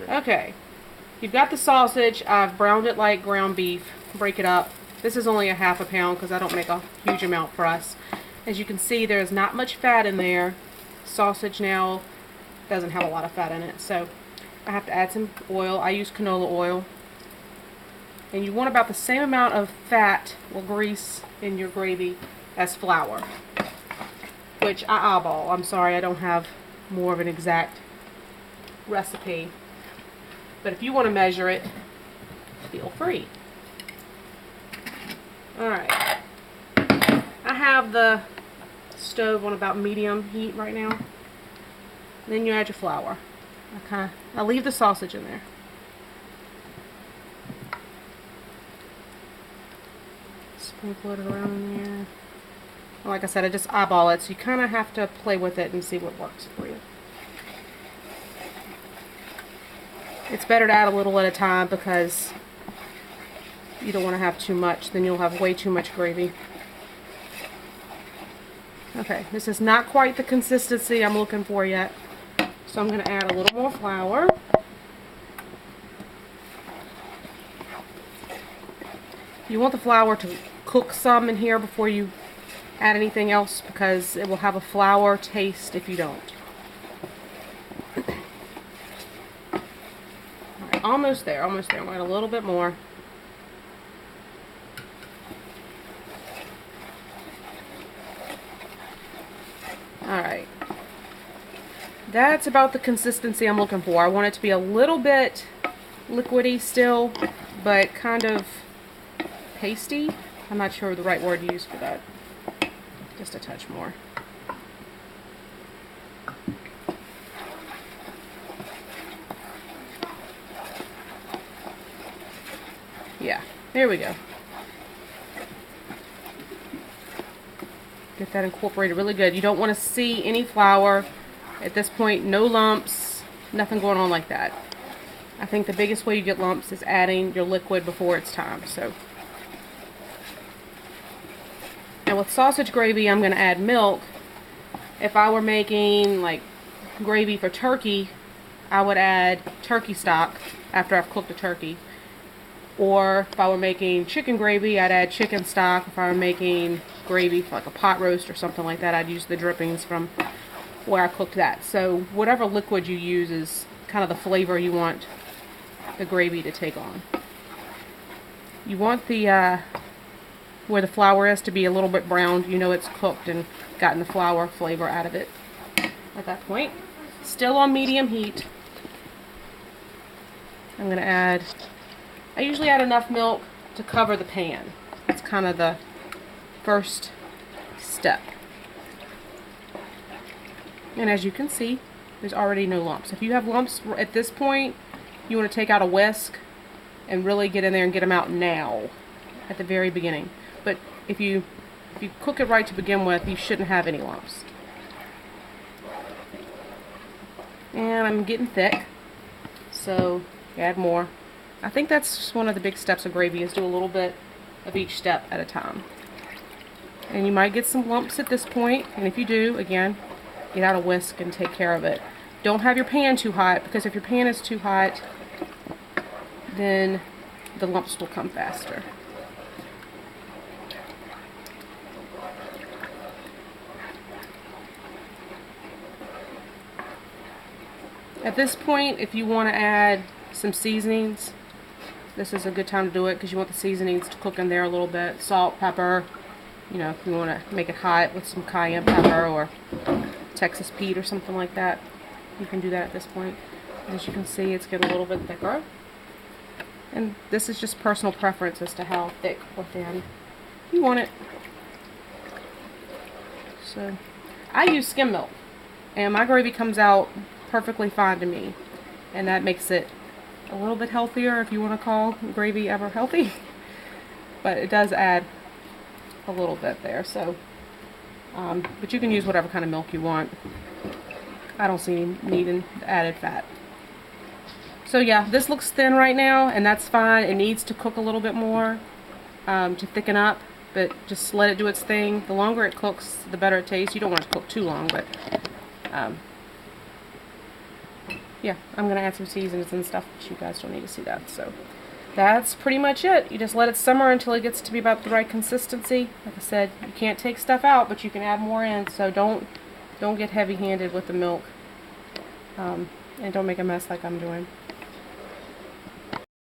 Okay, you've got the sausage. I've browned it like ground beef. Break it up. This is only a half a pound because I don't make a huge amount for us. As you can see, there's not much fat in there. Sausage now doesn't have a lot of fat in it, so I have to add some oil. I use canola oil. And you want about the same amount of fat or grease in your gravy as flour, which I eyeball. I'm sorry, I don't have more of an exact recipe. But if you want to measure it, feel free. Alright. I have the stove on about medium heat right now. Then you add your flour. I leave the sausage in there. Sprinkle it around in there. Like I said, I just eyeball it, so you kind of have to play with it and see what works for you. It's better to add a little at a time because you don't want to have too much, then you'll have way too much gravy. Okay, this is not quite the consistency I'm looking for yet, so I'm going to add a little more flour. You want the flour to cook some in here before you add anything else because it will have a flour taste if you don't. Alright, almost there, almost there. I'm going to add a little bit more. Alright. That's about the consistency I'm looking for. I want it to be a little bit liquidy still, but kind of pasty. I'm not sure the right word to use for that. Just a touch more. Yeah, there we go. Get that incorporated really good. You don't want to see any flour at this point. No lumps, nothing going on like that. I think the biggest way you get lumps is adding your liquid before it's time. So now with sausage gravy, I'm going to add milk. If I were making like gravy for turkey, I would add turkey stock after I've cooked the turkey. Or if I were making chicken gravy, I'd add chicken stock. If I were making gravy for like a pot roast or something like that, I'd use the drippings from where I cooked that. So whatever liquid you use is kind of the flavor you want the gravy to take on. You want the where the flour is to be a little bit browned. You know it's cooked and gotten the flour flavor out of it at that point. Still on medium heat. I'm going to add, I usually add enough milk to cover the pan. It's kind of the first step. And as you can see, there's already no lumps. If you have lumps at this point, you want to take out a whisk and really get in there and get them out now, at the very beginning. But if you cook it right to begin with, you shouldn't have any lumps. And I'm getting thick, so add more. I think that's just one of the big steps of gravy, is do a little bit of each step at a time. And you might get some lumps at this point, and if you do, again, get out a whisk and take care of it. Don't have your pan too hot, because if your pan is too hot, then the lumps will come faster. At this point, if you want to add some seasonings, this is a good time to do it because you want the seasonings to cook in there a little bit. Salt, pepper, you know, if you want to make it hot with some cayenne pepper or Texas Pete or something like that, you can do that at this point. As you can see, it's getting a little bit thicker. And this is just personal preference as to how thick or thin you want it. So, I use skim milk, and my gravy comes out perfectly fine to me, and that makes it a little bit healthier, if you want to call gravy ever healthy. But it does add a little bit there, so but you can use whatever kind of milk you want. I don't see needing added fat. So yeah, this looks thin right now, and that's fine. It needs to cook a little bit more to thicken up, but just let it do its thing. The longer it cooks, the better it tastes. You don't want it to cook too long, but yeah, I'm going to add some seasonings and stuff, but you guys don't need to see that. So that's pretty much it. You just let it simmer until it gets to be about the right consistency. Like I said, you can't take stuff out, but you can add more in, so don't get heavy-handed with the milk. And don't make a mess like I'm doing.